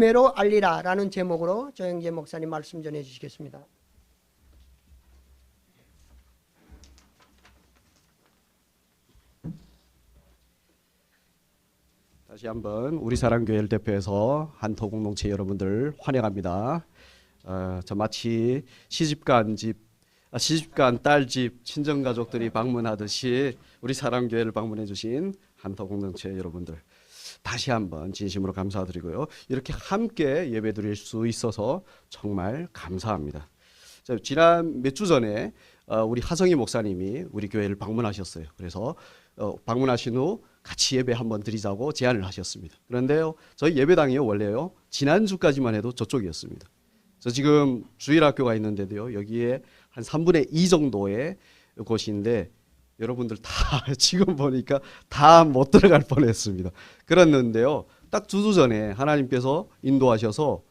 열매로 알리라 라는 제목으로 조영재 목사님 말씀 전해 주시겠습니다. 다시 한번 우리 사랑교회를 대표해서 한토공동체 여러분들 환영합니다. 저 마치 시집간 딸집 친정가족들이 방문하듯이 우리 사랑교회를 방문해 주신 한토공동체 여러분들 다시 한번 진심으로 감사드리고요. 이렇게 함께 예배드릴 수 있어서 정말 감사합니다. 지난 몇 주 전에 우리 하성희 목사님이 우리 교회를 방문하셨어요. 그래서 방문하신 후 같이 예배 한번 드리자고 제안을 하셨습니다. 그런데요, 저희 예배당이요 원래요 지난주까지만 해도 저쪽이었습니다. 저 지금 주일학교가 있는데도요, 여기에 한 3분의 2 정도의 곳인데 여러분들 다 지금 보니까 다 못 들어갈 뻔했습니다. 그랬는데요, 딱 2주 전에 하나님께서 인도하셔서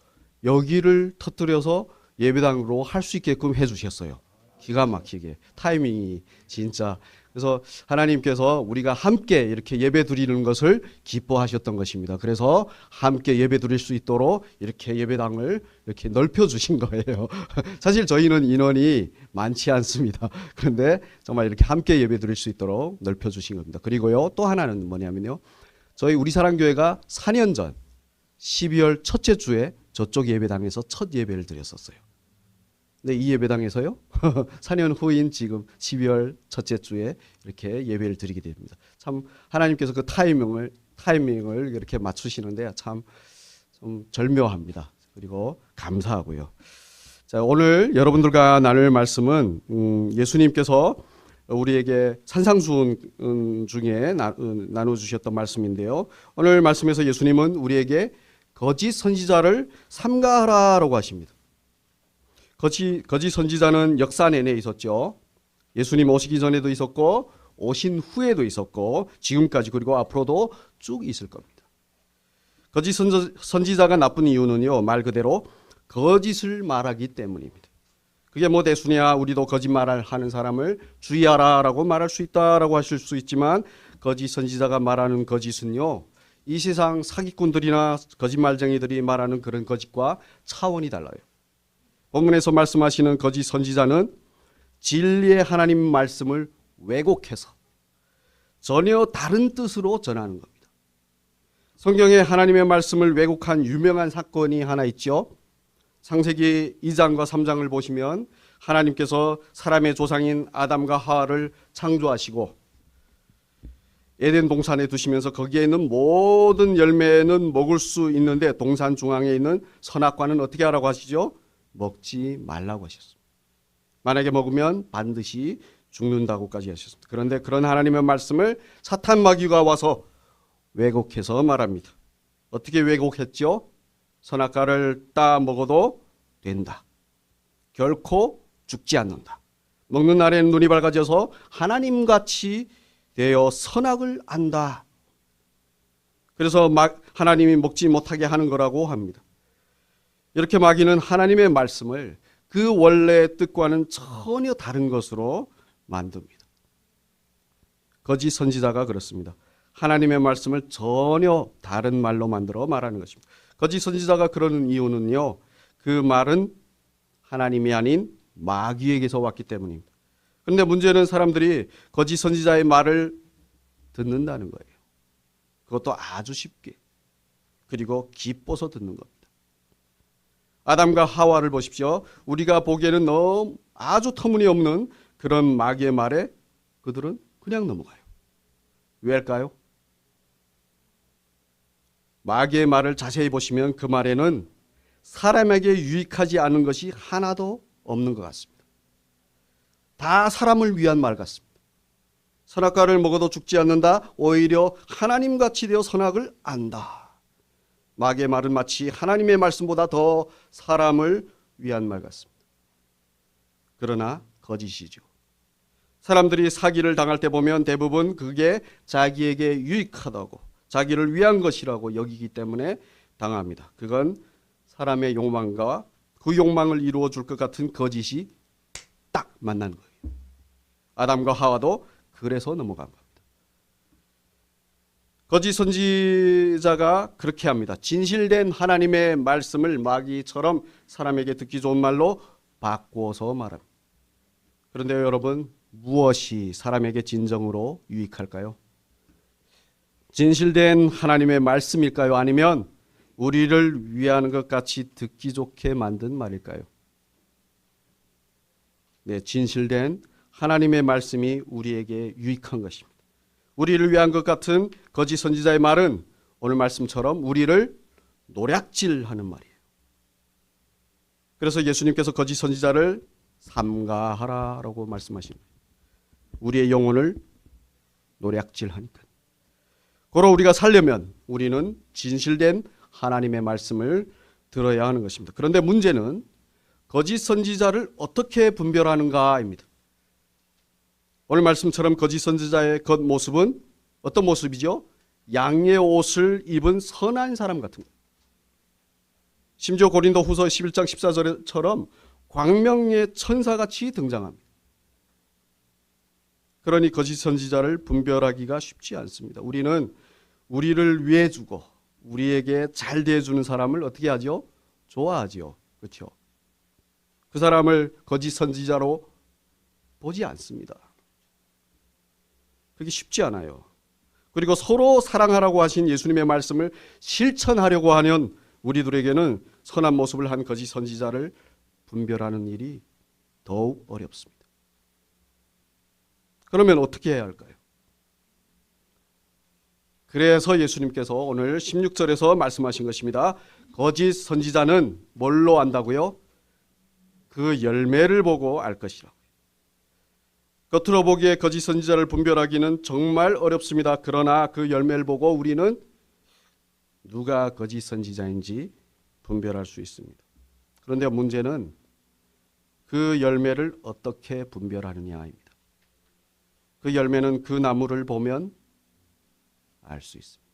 여기를 터뜨려서 예배당으로 할 수 있게끔 해주셨어요. 기가 막히게 타이밍이 진짜. 그래서 하나님께서 우리가 함께 이렇게 예배 드리는 것을 기뻐하셨던 것입니다. 그래서 함께 예배 드릴 수 있도록 이렇게 예배당을 이렇게 넓혀 주신 거예요. 사실 저희는 인원이 많지 않습니다. 그런데 정말 이렇게 함께 예배 드릴 수 있도록 넓혀 주신 겁니다. 그리고요, 또 하나는 뭐냐면요, 저희 우리 사랑교회가 4년 전 12월 첫째 주에 저쪽 예배당에서 첫 예배를 드렸었어요. 근데 이 예배당에서요 4년 후인 지금 12월 첫째 주에 이렇게 예배를 드리게 됩니다. 참 하나님께서 그 타이밍을 이렇게 맞추시는데 참 좀 절묘합니다. 그리고 감사하고요. 자, 오늘 여러분들과 나눌 말씀은 예수님께서 우리에게 산상수훈 중에 나눠주셨던 말씀인데요. 오늘 말씀에서 예수님은 우리에게 거짓 선지자를 삼가하라고 하십니다. 거짓 선지자는 역사 내내 있었죠. 예수님 오시기 전에도 있었고 오신 후에도 있었고 지금까지 그리고 앞으로도 쭉 있을 겁니다. 거짓 선지자가 나쁜 이유는요, 말 그대로 거짓을 말하기 때문입니다. 그게 뭐 대수냐, 우리도 거짓말을 하는 사람을 주의하라라고 말할 수 있다라고 하실 수 있지만 거짓 선지자가 말하는 거짓은요, 이 세상 사기꾼들이나 거짓말쟁이들이 말하는 그런 거짓과 차원이 달라요. 본문에서 말씀하시는 거짓 선지자는 진리의 하나님 말씀을 왜곡해서 전혀 다른 뜻으로 전하는 겁니다. 성경에 하나님의 말씀을 왜곡한 유명한 사건이 하나 있죠. 창세기 2장과 3장을 보시면 하나님께서 사람의 조상인 아담과 하와를 창조하시고 에덴 동산에 두시면서 거기에 있는 모든 열매는 먹을 수 있는데 동산 중앙에 있는 선악과는 어떻게 하라고 하시죠? 먹지 말라고 하셨습니다. 만약에 먹으면 반드시 죽는다고까지 하셨습니다. 그런데 그런 하나님의 말씀을 사탄 마귀가 와서 왜곡해서 말합니다. 어떻게 왜곡했죠? 선악과를 따 먹어도 된다. 결코 죽지 않는다. 먹는 날에는 눈이 밝아져서 하나님같이 되어 선악을 안다. 그래서 하나님이 먹지 못하게 하는 거라고 합니다. 이렇게 마귀는 하나님의 말씀을 그 원래의 뜻과는 전혀 다른 것으로 만듭니다. 거짓 선지자가 그렇습니다. 하나님의 말씀을 전혀 다른 말로 만들어 말하는 것입니다. 거짓 선지자가 그러는 이유는요, 그 말은 하나님이 아닌 마귀에게서 왔기 때문입니다. 그런데 문제는 사람들이 거짓 선지자의 말을 듣는다는 거예요. 그것도 아주 쉽게, 그리고 기뻐서 듣는 겁니다. 아담과 하와를 보십시오. 우리가 보기에는 너무 아주 터무니없는 그런 마귀의 말에 그들은 그냥 넘어가요. 왜일까요? 마귀의 말을 자세히 보시면 그 말에는 사람에게 유익하지 않은 것이 하나도 없는 것 같습니다. 다 사람을 위한 말 같습니다. 선악과를 먹어도 죽지 않는다. 오히려 하나님같이 되어 선악을 안다. 마귀의 말은 마치 하나님의 말씀보다 더 사람을 위한 말 같습니다. 그러나 거짓이죠. 사람들이 사기를 당할 때 보면 대부분 그게 자기에게 유익하다고, 자기를 위한 것이라고 여기기 때문에 당합니다. 그건 사람의 욕망과 그 욕망을 이루어 줄 것 같은 거짓이 딱 만난 거예요. 아담과 하와도 그래서 넘어간 겁니다. 거짓 선지자가 그렇게 합니다. 진실된 하나님의 말씀을 마귀처럼 사람에게 듣기 좋은 말로 바꾸어서 말합니다. 그런데 여러분, 무엇이 사람에게 진정으로 유익할까요? 진실된 하나님의 말씀일까요? 아니면 우리를 위하는 것 같이 듣기 좋게 만든 말일까요? 네, 진실된 하나님의 말씀이 우리에게 유익한 것입니다. 우리를 위한 것 같은 거짓 선지자의 말은 오늘 말씀처럼 우리를 노략질하는 말이에요. 그래서 예수님께서 거짓 선지자를 삼가하라라고 말씀하십니다. 우리의 영혼을 노략질하니까. 고로 우리가 살려면 우리는 진실된 하나님의 말씀을 들어야 하는 것입니다. 그런데 문제는 거짓 선지자를 어떻게 분별하는가입니다. 오늘 말씀처럼 거짓 선지자의 겉모습은 어떤 모습이죠? 양의 옷을 입은 선한 사람 같은 거예요. 심지어 고린도 후서 11장 14절처럼 광명의 천사같이 등장합니다. 그러니 거짓 선지자를 분별하기가 쉽지 않습니다. 우리는 우리를 위해 주고 우리에게 잘 대해주는 사람을 어떻게 하죠? 좋아하죠. 그렇죠? 그 사람을 거짓 선지자로 보지 않습니다. 그게 쉽지 않아요. 그리고 서로 사랑하라고 하신 예수님의 말씀을 실천하려고 하는 우리들에게는 선한 모습을 한 거짓 선지자를 분별하는 일이 더욱 어렵습니다. 그러면 어떻게 해야 할까요? 그래서 예수님께서 오늘 16절에서 말씀하신 것입니다. 거짓 선지자는 뭘로 안다고요? 그 열매를 보고 알 것이라고요. 겉으로 보기에 거짓 선지자를 분별하기는 정말 어렵습니다. 그러나 그 열매를 보고 우리는 누가 거짓 선지자인지 분별할 수 있습니다. 그런데 문제는 그 열매를 어떻게 분별하느냐입니다. 그 열매는 그 나무를 보면 알 수 있습니다.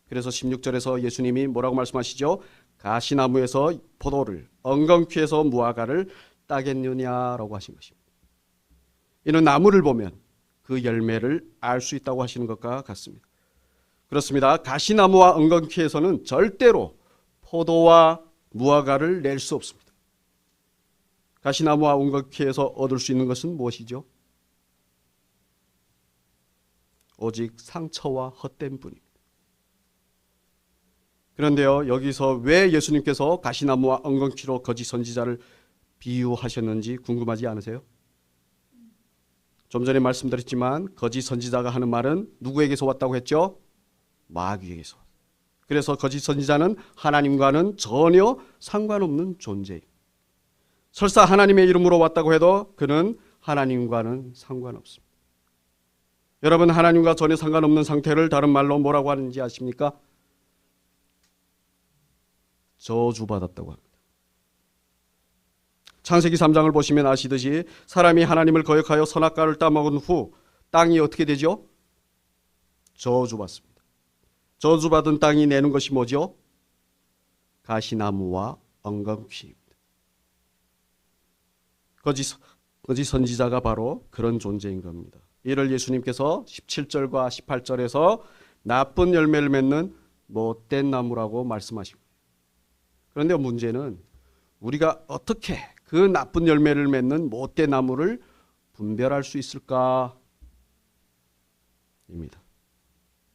그래서 16절에서 예수님이 뭐라고 말씀하시죠? 가시나무에서 포도를, 엉겅퀴에서 무화과를 따겠느냐라고 하신 것입니다. 이는 나무를 보면 그 열매를 알 수 있다고 하시는 것과 같습니다. 그렇습니다. 가시나무와 엉겅퀴에서는 절대로 포도와 무화과를 낼 수 없습니다. 가시나무와 엉겅퀴에서 얻을 수 있는 것은 무엇이죠? 오직 상처와 헛된 뿐입니다. 그런데요, 여기서 왜 예수님께서 가시나무와 엉겅퀴로 거짓 선지자를 비유하셨는지 궁금하지 않으세요? 좀 전에 말씀드렸지만 거짓 선지자가 하는 말은 누구에게서 왔다고 했죠? 마귀에게서. 그래서 거짓 선지자는 하나님과는 전혀 상관없는 존재예요. 설사 하나님의 이름으로 왔다고 해도 그는 하나님과는 상관없습니다. 여러분, 하나님과 전혀 상관없는 상태를 다른 말로 뭐라고 하는지 아십니까? 저주받았다고 합니다. 창세기 3장을 보시면 아시듯이 사람이 하나님을 거역하여 선악과를 따먹은 후 땅이 어떻게 되죠? 저주받습니다. 저주받은 땅이 내는 것이 뭐죠? 가시나무와 엉겅퀴입니다. 거짓 선지자가 바로 그런 존재인 겁니다. 이를 예수님께서 17절과 18절에서 나쁜 열매를 맺는 못된 나무라고 말씀하십니다. 그런데 문제는 우리가 어떻게 그 나쁜 열매를 맺는 못된 나무를 분별할 수 있을까? 입니다.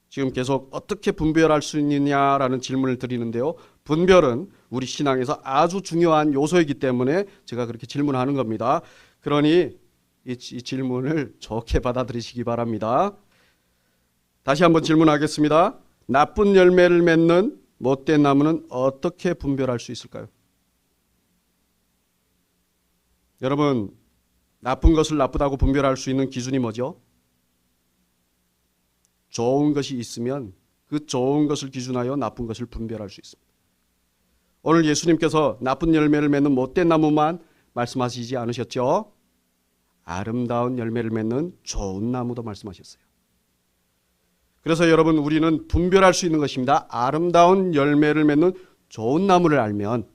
지금 계속 어떻게 분별할 수 있느냐라는 질문을 드리는데요. 분별은 우리 신앙에서 아주 중요한 요소이기 때문에 제가 그렇게 질문하는 겁니다. 그러니 이 질문을 좋게 받아들이시기 바랍니다. 다시 한번 질문하겠습니다. 나쁜 열매를 맺는 못된 나무는 어떻게 분별할 수 있을까요? 여러분, 나쁜 것을 나쁘다고 분별할 수 있는 기준이 뭐죠? 좋은 것이 있으면 그 좋은 것을 기준하여 나쁜 것을 분별할 수 있습니다. 오늘 예수님께서 나쁜 열매를 맺는 못된 나무만 말씀하시지 않으셨죠? 아름다운 열매를 맺는 좋은 나무도 말씀하셨어요. 그래서 여러분, 우리는 분별할 수 있는 것입니다. 아름다운 열매를 맺는 좋은 나무를 알면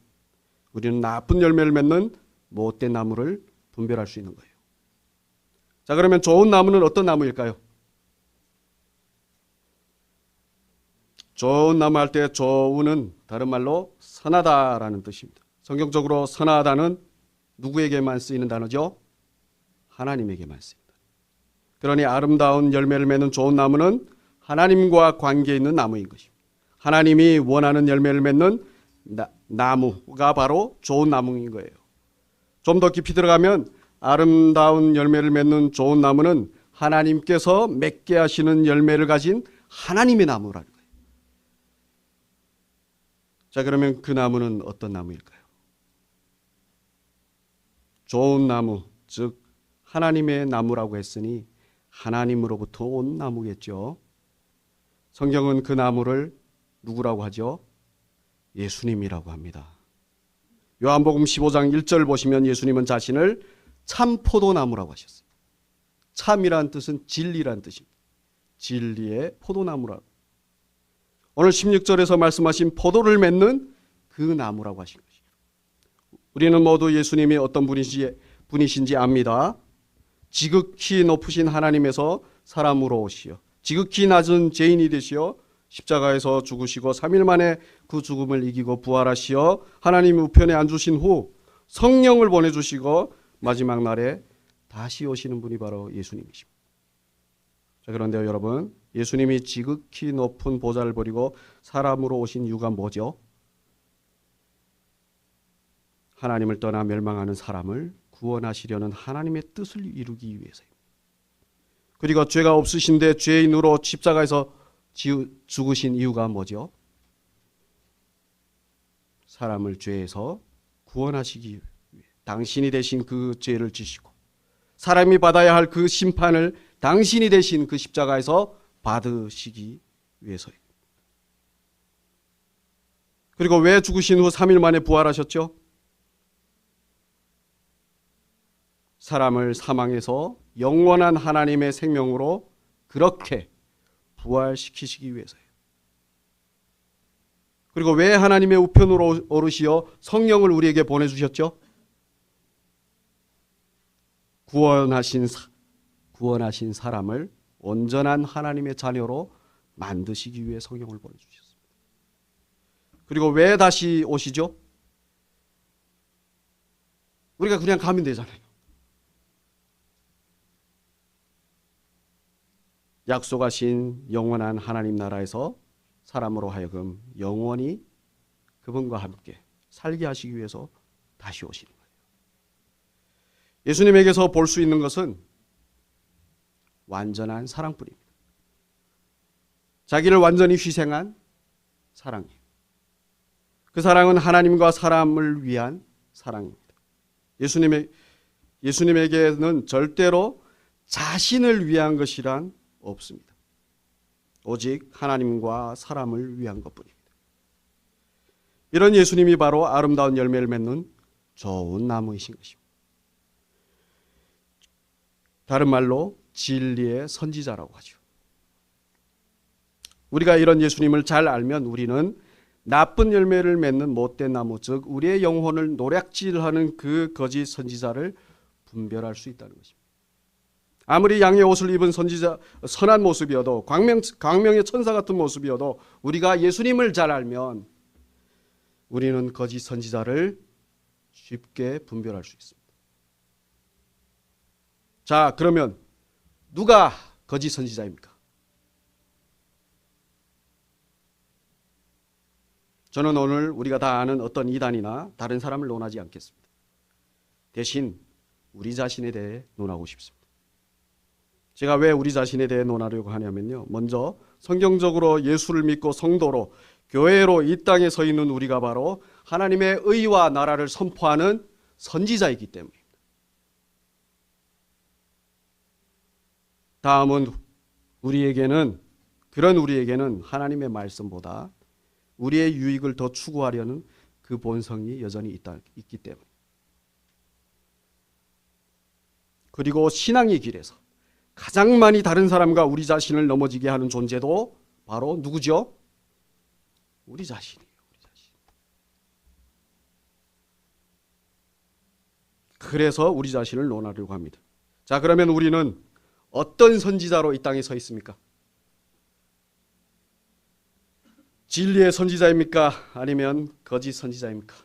우리는 나쁜 열매를 맺는 못된 나무를 분별할 수 있는 거예요. 자, 그러면 좋은 나무는 어떤 나무일까요? 좋은 나무 할 때 좋은은 다른 말로 선하다라는 뜻입니다. 성경적으로 선하다는 누구에게만 쓰이는 단어죠? 하나님에게만 쓰입니다. 그러니 아름다운 열매를 맺는 좋은 나무는 하나님과 관계 있는 나무인 것입니다. 하나님이 원하는 열매를 맺는 나무가 바로 좋은 나무인 거예요. 좀 더 깊이 들어가면 아름다운 열매를 맺는 좋은 나무는 하나님께서 맺게 하시는 열매를 가진 하나님의 나무라는 거예요. 자, 그러면 그 나무는 어떤 나무일까요? 좋은 나무, 즉 하나님의 나무라고 했으니 하나님으로부터 온 나무겠죠. 성경은 그 나무를 누구라고 하죠? 예수님이라고 합니다. 요한복음 15장 1절 보시면 예수님은 자신을 참 포도나무라고 하셨어요. 참이란 뜻은 진리란 뜻입니다. 진리의 포도나무라고. 오늘 16절에서 말씀하신 포도를 맺는 그 나무라고 하신 것이죠. 우리는 모두 예수님이 어떤 분이신지 압니다. 지극히 높으신 하나님에서 사람으로 오시어 지극히 낮은 죄인이 되시어 십자가에서 죽으시고 3일 만에 그 죽음을 이기고 부활하시어 하나님 우편에 앉으신 후 성령을 보내주시고 마지막 날에 다시 오시는 분이 바로 예수님이십니다. 자, 그런데요 여러분, 예수님이 지극히 높은 보좌를 버리고 사람으로 오신 이유가 뭐죠? 하나님을 떠나 멸망하는 사람을 구원하시려는 하나님의 뜻을 이루기 위해서입니다. 그리고 죄가 없으신데 죄인으로 십자가에서 죽으신 이유가 뭐죠? 사람을 죄에서 구원하시기 위해 당신이 대신 그 죄를 지시고 사람이 받아야 할 그 심판을 당신이 대신 그 십자가에서 받으시기 위해서입니다. 그리고 왜 죽으신 후 3일 만에 부활하셨죠? 사람을 사망에서 영원한 하나님의 생명으로 그렇게 부활시키시기 위해서예요. 그리고 왜 하나님의 우편으로 오르시어 성령을 우리에게 보내주셨죠? 구원하신 사람을 온전한 하나님의 자녀로 만드시기 위해 성령을 보내주셨습니다. 그리고 왜 다시 오시죠? 우리가 그냥 가면 되잖아요. 약속하신 영원한 하나님 나라에서 사람으로 하여금 영원히 그분과 함께 살게 하시기 위해서 다시 오시는 거예요. 예수님에게서 볼 수 있는 것은 완전한 사랑뿐입니다. 자기를 완전히 희생한 사랑이에요. 그 사랑은 하나님과 사람을 위한 사랑입니다. 예수님에게는 절대로 자신을 위한 것이란 없습니다. 오직 하나님과 사람을 위한 것뿐입니다. 이런 예수님이 바로 아름다운 열매를 맺는 좋은 나무이신 것입니다. 다른 말로 진리의 선지자라고 하죠. 우리가 이런 예수님을 잘 알면 우리는 나쁜 열매를 맺는 못된 나무, 즉 우리의 영혼을 노략질하는 그 거짓 선지자를 분별할 수 있다는 것입니다. 아무리 양의 옷을 입은 선지자, 선한 모습이어도 광명의 천사 같은 모습이어도 우리가 예수님을 잘 알면 우리는 거짓 선지자를 쉽게 분별할 수 있습니다. 자, 그러면 누가 거짓 선지자입니까? 저는 오늘 우리가 다 아는 어떤 이단이나 다른 사람을 논하지 않겠습니다. 대신 우리 자신에 대해 논하고 싶습니다. 제가 왜 우리 자신에 대해 논하려고 하냐면요, 먼저 성경적으로 예수를 믿고 성도로 교회로 이 땅에 서 있는 우리가 바로 하나님의 의와 나라를 선포하는 선지자이기 때문입니다. 다음은 그런 우리에게는 하나님의 말씀보다 우리의 유익을 더 추구하려는 그 본성이 여전히 있기 때문에, 그리고 신앙의 길에서 가장 많이 다른 사람과 우리 자신을 넘어지게 하는 존재도 바로 누구죠? 우리 자신이에요. 우리 자신. 그래서 우리 자신을 논하려고 합니다. 자, 그러면 우리는 어떤 선지자로 이 땅에 서 있습니까? 진리의 선지자입니까? 아니면 거짓 선지자입니까?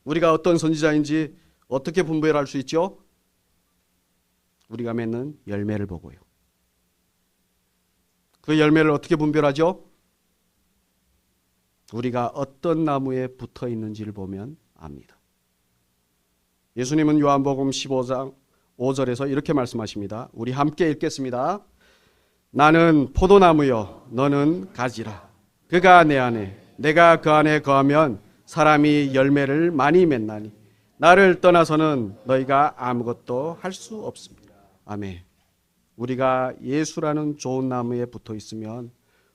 우리가 어떤 선지자인지 어떻게 분별할 수 있죠? 우리가 맺는 열매를 보고요. 그 열매를 어떻게 분별하죠? 우리가 어떤 나무에 붙어 있는지를 보면 압니다. 예수님은 요한복음 15장 5절에서 이렇게 말씀하십니다. 우리 함께 읽겠습니다. 나는 포도나무요 너는 가지라. 그가 내 안에 내가 그 안에 거하면 사람이 열매를 많이 맺나니 나를 떠나서는 너희가 아무것도 할 수 없습니다. 아멘. 우리가 예수라는 좋은 나무에 붙어 있으면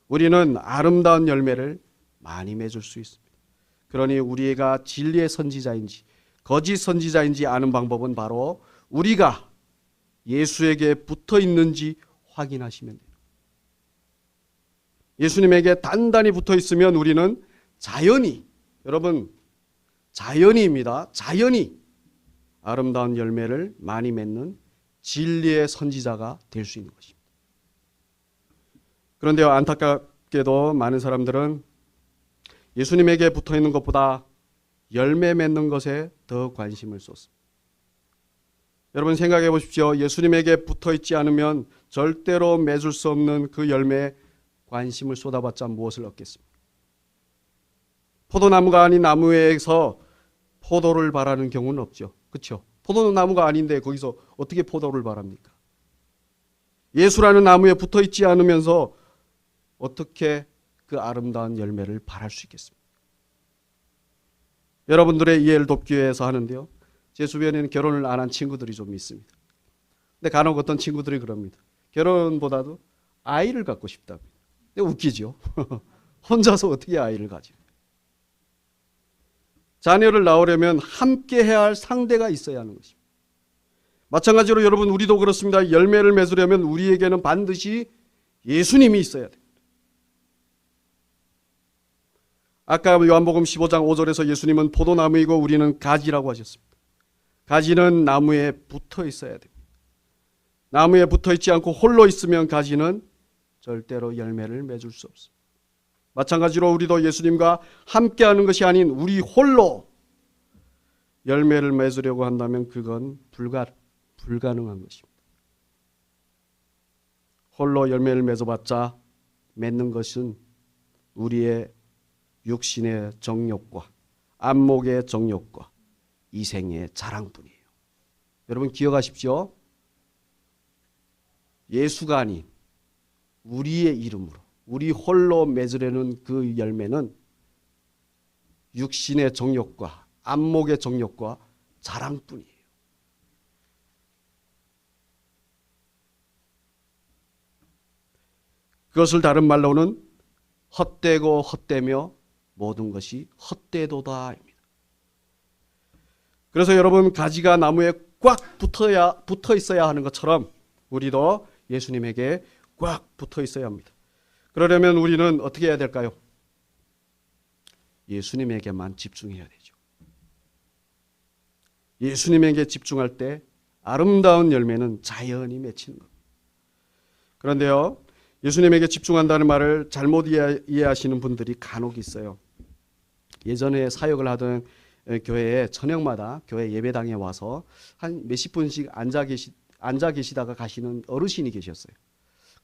우리는 아름다운 열매를 많이 맺을 수 있습니다. 그러니 우리가 진리의 선지자인지 거짓 선지자인지 아는 방법은 바로 우리가 예수에게 붙어 있는지 확인하시면 돼요. 예수님에게 단단히 붙어 있으면 우리는 자연히, 여러분 자연히입니다. 자연히 아름다운 열매를 많이 맺는 진리의 선지자가 될 수 있는 것입니다. 그런데 안타깝게도 많은 사람들은 예수님에게 붙어 있는 것보다 열매 맺는 것에 더 관심을 쏟습니다. 여러분 생각해 보십시오. 예수님에게 붙어 있지 않으면 절대로 맺을 수 없는 그 열매에 관심을 쏟아봤자 무엇을 얻겠습니까? 포도나무가 아닌 나무에서 포도를 바라는 경우는 없죠. 그렇죠? 포도나무가 아닌데 거기서 어떻게 포도를 바랍니까? 예수라는 나무에 붙어 있지 않으면서 어떻게 그 아름다운 열매를 바랄 수 있겠습니까? 여러분들의 이해를 돕기 위해서 하는데요. 제 주변에는 결혼을 안 한 친구들이 좀 있습니다. 근데 간혹 어떤 친구들이 그럽니다. 결혼보다도 아이를 갖고 싶답니다. 근데 웃기죠. 혼자서 어떻게 아이를 가져요? 자녀를 낳으려면 함께 해야 할 상대가 있어야 하는 것입니다. 마찬가지로 여러분 우리도 그렇습니다. 열매를 맺으려면 우리에게는 반드시 예수님이 있어야 됩니다. 아까 요한복음 15장 5절에서 예수님은 포도나무이고 우리는 가지라고 하셨습니다. 가지는 나무에 붙어 있어야 됩니다. 나무에 붙어 있지 않고 홀로 있으면 가지는 절대로 열매를 맺을 수 없습니다. 마찬가지로 우리도 예수님과 함께하는 것이 아닌 우리 홀로 열매를 맺으려고 한다면 그건 불가능한 것입니다. 홀로 열매를 맺어봤자 맺는 것은 우리의 육신의 정욕과 안목의 정욕과 이생의 자랑뿐이에요. 여러분 기억하십시오. 예수가 아닌 우리의 이름으로 우리 홀로 맺으려는 그 열매는 육신의 정욕과 안목의 정욕과 자랑뿐이에요. 그것을 다른 말로는 헛되고 헛되며 모든 것이 헛되도다입니다. 그래서 여러분 가지가 나무에 꽉 붙어 있어야 하는 것처럼 우리도 예수님에게 꽉 붙어 있어야 합니다. 그러려면 우리는 어떻게 해야 될까요? 예수님에게만 집중해야 되죠. 예수님에게 집중할 때 아름다운 열매는 자연히 맺히는 겁니다. 그런데요, 예수님에게 집중한다는 말을 잘못 이해하시는 분들이 간혹 있어요. 예전에 사역을 하던 교회에 저녁마다 교회 예배당에 와서 한 몇십 분씩 앉아 계시다가 가시는 어르신이 계셨어요.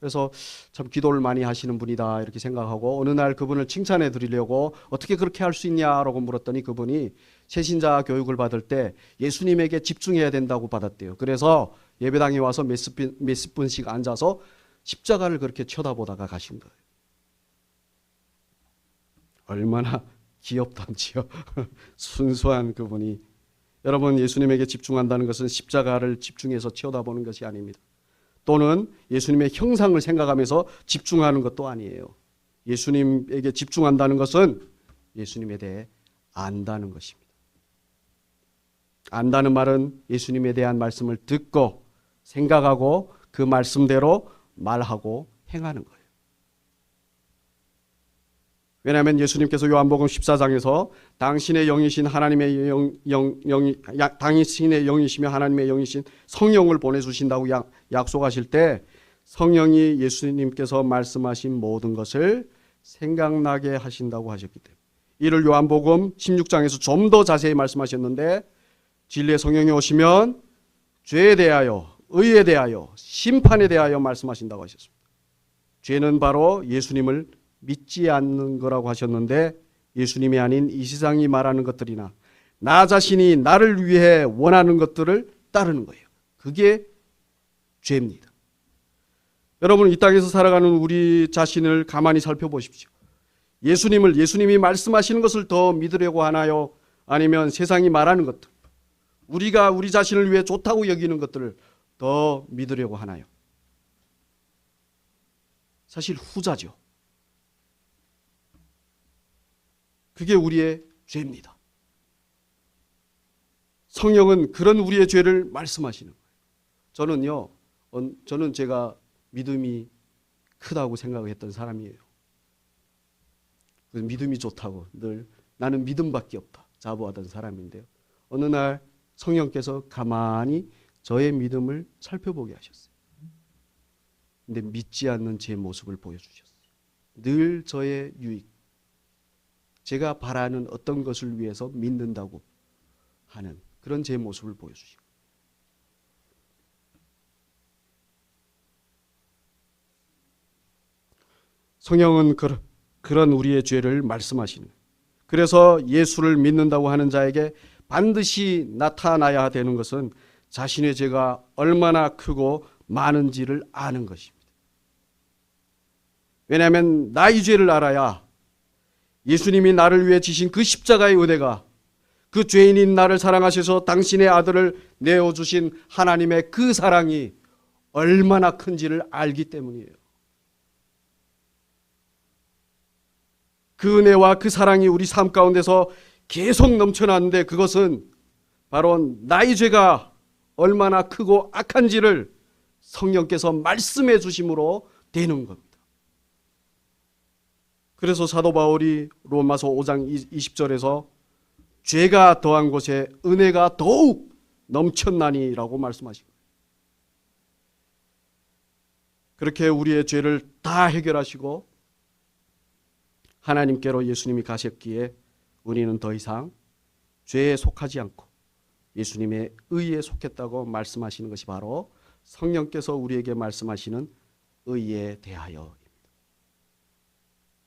그래서 참 기도를 많이 하시는 분이다 이렇게 생각하고 어느 날 그분을 칭찬해 드리려고 어떻게 그렇게 할 수 있냐라고 물었더니 그분이 새신자 교육을 받을 때 예수님에게 집중해야 된다고 받았대요. 그래서 예배당에 와서 몇십 분씩 앉아서 십자가를 그렇게 쳐다보다가 가신 거예요. 얼마나 귀엽던지요. 순수한 그분이. 여러분 예수님에게 집중한다는 것은 십자가를 집중해서 쳐다보는 것이 아닙니다. 또는 예수님의 형상을 생각하면서 집중하는 것도 아니에요. 예수님에게 집중한다는 것은 예수님에 대해 안다는 것입니다. 안다는 말은 예수님에 대한 말씀을 듣고 생각하고 그 말씀대로 말하고 행하는 거예요. 왜냐하면 예수님께서 요한복음 14장에서 당신의 영이신 하나님의 당신의 영이시며 하나님의 영이신 성령을 보내주신다고 약속하실 때 성령이 예수님께서 말씀하신 모든 것을 생각나게 하신다고 하셨기 때문에 이를 요한복음 16장에서 좀 더 자세히 말씀하셨는데 진리의 성령이 오시면 죄에 대하여, 의에 대하여, 심판에 대하여 말씀하신다고 하셨습니다. 죄는 바로 예수님을 믿지 않는 거라고 하셨는데 예수님이 아닌 이 세상이 말하는 것들이나 나 자신이 나를 위해 원하는 것들을 따르는 거예요. 그게 죄입니다. 여러분, 이 땅에서 살아가는 우리 자신을 가만히 살펴보십시오. 예수님이 말씀하시는 것을 더 믿으려고 하나요? 아니면 세상이 말하는 것들, 우리가 우리 자신을 위해 좋다고 여기는 것들을 더 믿으려고 하나요? 사실 후자죠. 그게 우리의 죄입니다. 성령은 그런 우리의 죄를 말씀하시는 거예요. 저는 제가 믿음이 크다고 생각했던 사람이에요. 믿음이 좋다고 늘 나는 믿음밖에 없다 자부하던 사람인데요. 어느 날 성령께서 가만히 저의 믿음을 살펴보게 하셨어요. 근데 믿지 않는 제 모습을 보여주셨어요. 늘 저의 유익, 제가 바라는 어떤 것을 위해서 믿는다고 하는 그런 제 모습을 보여주시고, 성령은 그런 우리의 죄를 말씀하시는 거예요. 그래서 예수를 믿는다고 하는 자에게 반드시 나타나야 되는 것은 자신의 죄가 얼마나 크고 많은지를 아는 것입니다. 왜냐하면 나의 죄를 알아야 예수님이 나를 위해 지신 그 십자가의 은혜가, 그 죄인인 나를 사랑하셔서 당신의 아들을 내어주신 하나님의 그 사랑이 얼마나 큰지를 알기 때문이에요. 그 은혜와 그 사랑이 우리 삶 가운데서 계속 넘쳐나는데 그것은 바로 나의 죄가 얼마나 크고 악한지를 성령께서 말씀해 주심으로 되는 겁니다. 그래서 사도 바울이 로마서 5장 20절에서 죄가 더한 곳에 은혜가 더욱 넘쳤나니라고 말씀하시고, 그렇게 우리의 죄를 다 해결하시고 하나님께로 예수님이 가셨기에 우리는 더 이상 죄에 속하지 않고 예수님의 의에 속했다고 말씀하시는 것이 바로 성령께서 우리에게 말씀하시는 의에 대하여입니다.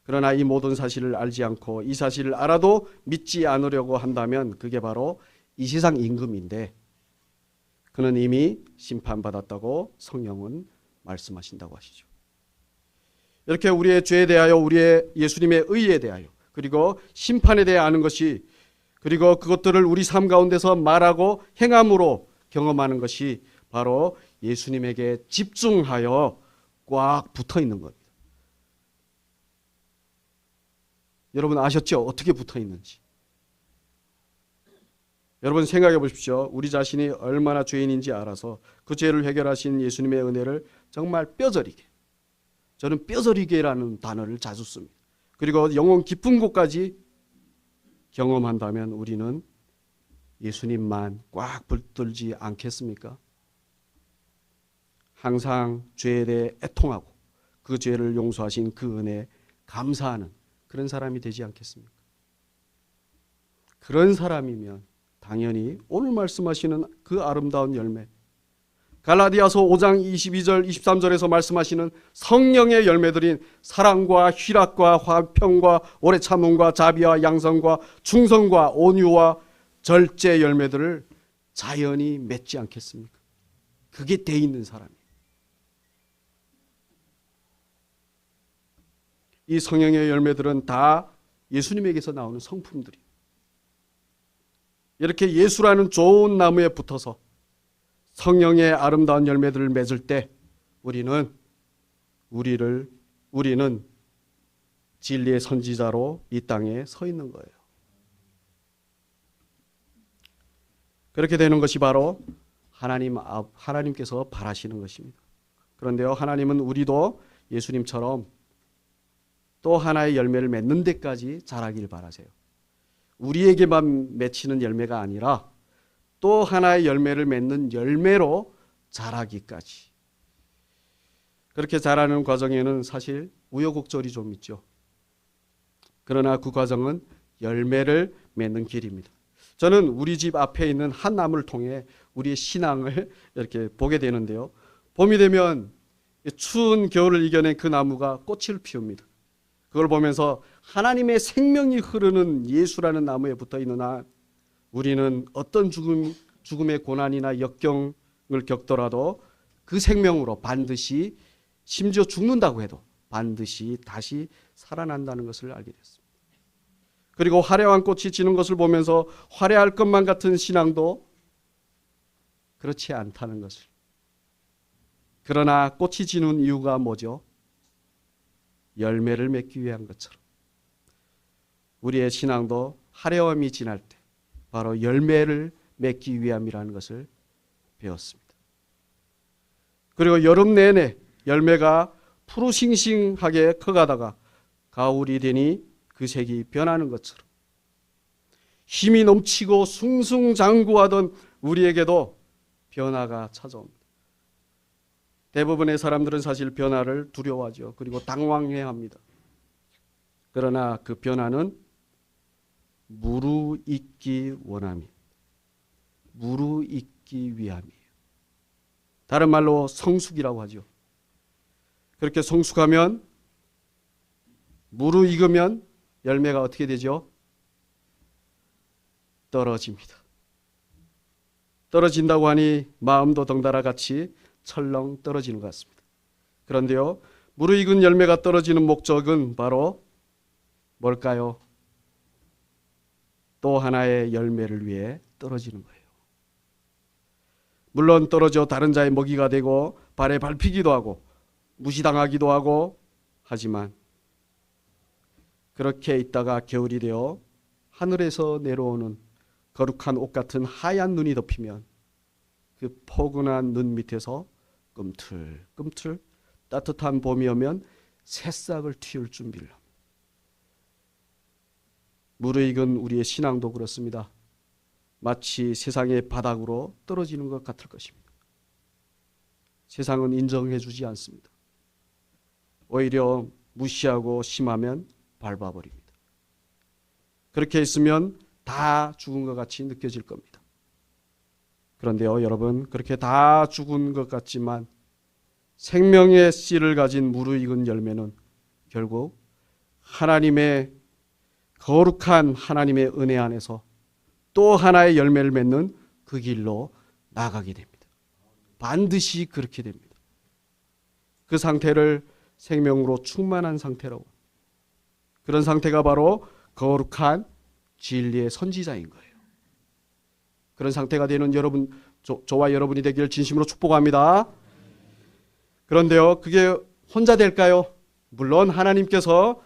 그러나 이 모든 사실을 알지 않고 이 사실을 알아도 믿지 않으려고 한다면 그게 바로 이 세상 임금인데, 그는 이미 심판받았다고 성령은 말씀하신다고 하시죠. 이렇게 우리의 죄에 대하여, 우리의 예수님의 의에 대하여, 그리고 심판에 대해 아는 것이, 그리고 그것들을 우리 삶 가운데서 말하고 행함으로 경험하는 것이 바로 예수님에게 집중하여 꽉 붙어 있는 겁니다. 여러분 아셨죠? 어떻게 붙어 있는지. 여러분 생각해 보십시오. 우리 자신이 얼마나 죄인인지 알아서 그 죄를 해결하신 예수님의 은혜를 정말 뼈저리게, 저는 뼈저리게라는 단어를 자주 씁니다. 그리고 영혼 깊은 곳까지 경험한다면 우리는 예수님만 꽉 붙들지 않겠습니까? 항상 죄에 대해 애통하고 그 죄를 용서하신 그 은혜에 감사하는 그런 사람이 되지 않겠습니까? 그런 사람이면 당연히 오늘 말씀하시는 그 아름다운 열매, 갈라디아서 5장 22절 23절에서 말씀하시는 성령의 열매들인 사랑과 희락과 화평과 오래 참음과 자비와 양선과 충성과 온유와 절제 열매들을 자연히 맺지 않겠습니까? 그게 돼 있는 사람이에요. 이 성령의 열매들은 다 예수님에게서 나오는 성품들이에요. 이렇게 예수라는 좋은 나무에 붙어서 성령의 아름다운 열매들을 맺을 때 우리는 진리의 선지자로 이 땅에 서 있는 거예요. 그렇게 되는 것이 바로 하나님께서 바라시는 것입니다. 그런데요, 하나님은 우리도 예수님처럼 또 하나의 열매를 맺는 데까지 자라길 바라세요. 우리에게만 맺히는 열매가 아니라 또 하나의 열매를 맺는 열매로 자라기까지. 그렇게 자라는 과정에는 사실 우여곡절이 좀 있죠. 그러나 그 과정은 열매를 맺는 길입니다. 저는 우리 집 앞에 있는 한 나무를 통해 우리의 신앙을 이렇게 보게 되는데요. 봄이 되면 추운 겨울을 이겨낸 그 나무가 꽃을 피웁니다. 그걸 보면서 하나님의 생명이 흐르는 예수라는 나무에 붙어 있는 한 우리는 어떤 죽음의 고난이나 역경을 겪더라도 그 생명으로 반드시, 심지어 죽는다고 해도 반드시 다시 살아난다는 것을 알게 됐습니다. 그리고 화려한 꽃이 지는 것을 보면서 화려할 것만 같은 신앙도 그렇지 않다는 것을. 그러나 꽃이 지는 이유가 뭐죠? 열매를 맺기 위한 것처럼 우리의 신앙도 화려함이 지날 때 바로 열매를 맺기 위함이라는 것을 배웠습니다. 그리고 여름 내내 열매가 푸르싱싱하게 커가다가 가을이 되니 그 색이 변하는 것처럼 힘이 넘치고 승승장구하던 우리에게도 변화가 찾아옵니다. 대부분의 사람들은 사실 변화를 두려워하죠. 그리고 당황해합니다. 그러나 그 변화는 무르익기 원함이, 무르익기 위함이에요. 다른 말로 성숙이라고 하죠. 그렇게 성숙하면, 무르익으면 열매가 어떻게 되죠? 떨어집니다. 떨어진다고 하니 마음도 덩달아 같이 철렁 떨어지는 것 같습니다. 그런데요, 무르익은 열매가 떨어지는 목적은 바로 뭘까요? 또 하나의 열매를 위해 떨어지는 거예요. 물론 떨어져 다른 자의 먹이가 되고 발에 밟히기도 하고 무시당하기도 하고 하지만 그렇게 있다가 겨울이 되어 하늘에서 내려오는 거룩한 옷 같은 하얀 눈이 덮이면 그 포근한 눈 밑에서 꿈틀꿈틀 따뜻한 봄이 오면 새싹을 틔울 준비를 합니다. 무르익은 우리의 신앙도 그렇습니다. 마치 세상의 바닥으로 떨어지는 것 같을 것입니다. 세상은 인정해 주지 않습니다. 오히려 무시하고 심하면 밟아버립니다. 그렇게 있으면 다 죽은 것 같이 느껴질 겁니다. 그런데요, 여러분, 그렇게 다 죽은 것 같지만 생명의 씨를 가진 무르익은 열매는 결국 하나님의 거룩한 하나님의 은혜 안에서 또 하나의 열매를 맺는 그 길로 나가게 됩니다. 반드시 그렇게 됩니다. 그 상태를 생명으로 충만한 상태라고. 그런 상태가 바로 거룩한 진리의 선지자인 거예요. 그런 상태가 되는 여러분, 저와 여러분이 되기를 진심으로 축복합니다. 그런데요, 그게 혼자 될까요? 물론 하나님께서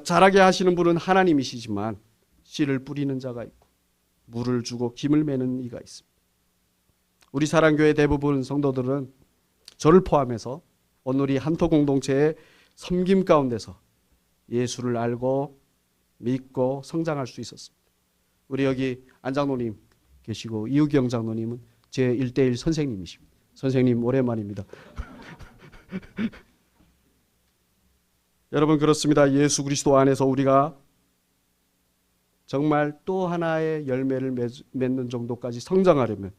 자라게 하시는 분은 하나님이시지만 씨를 뿌리는 자가 있고 물을 주고 김을 매는 이가 있습니다. 우리 사랑교회 대부분 성도들은 저를 포함해서 오늘 이 한토 공동체의 섬김 가운데서 예수를 알고 믿고 성장할 수 있었습니다. 우리 여기 안 장로님 계시고 이우경 장로님은 제 1:1 선생님이십니다. 선생님 오랜만입니다. 여러분, 그렇습니다. 예수 그리스도 안에서 우리가 정말 또 하나의 열매를 맺는 정도까지 성장하려면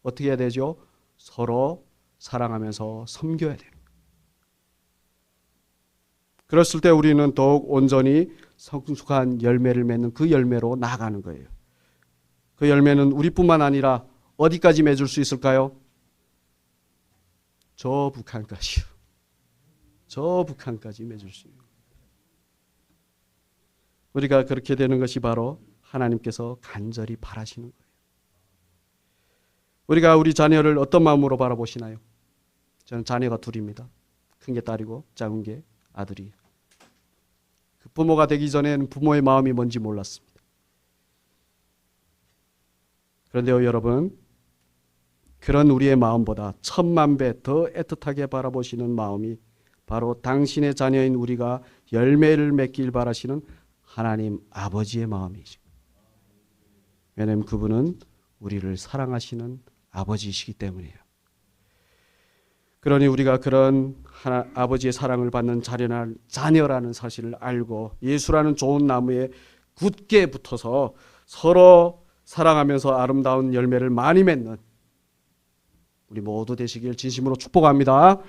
어떻게 해야 되죠? 서로 사랑하면서 섬겨야 됩니다. 그랬을 때 우리는 더욱 온전히 성숙한 열매를 맺는 그 열매로 나아가는 거예요. 그 열매는 우리뿐만 아니라 어디까지 맺을 수 있을까요? 저 북한까지요. 저 북한까지 맺을 수 있는. 우리가 그렇게 되는 것이 바로 하나님께서 간절히 바라시는 거예요. 우리가 우리 자녀를 어떤 마음으로 바라보시나요? 저는 자녀가 둘입니다. 큰 게 딸이고 작은 게 아들이. 그 부모가 되기 전에는 부모의 마음이 뭔지 몰랐습니다. 그런데요, 여러분, 그런 우리의 마음보다 10,000배 더 애틋하게 바라보시는 마음이 바로 당신의 자녀인 우리가 열매를 맺길 바라시는 하나님 아버지의 마음이죠. 왜냐하면 그분은 우리를 사랑하시는 아버지이시기 때문이에요. 그러니 우리가 그런 아버지의 사랑을 받는 자녀라는 사실을 알고 예수라는 좋은 나무에 굳게 붙어서 서로 사랑하면서 아름다운 열매를 많이 맺는 우리 모두 되시길 진심으로 축복합니다.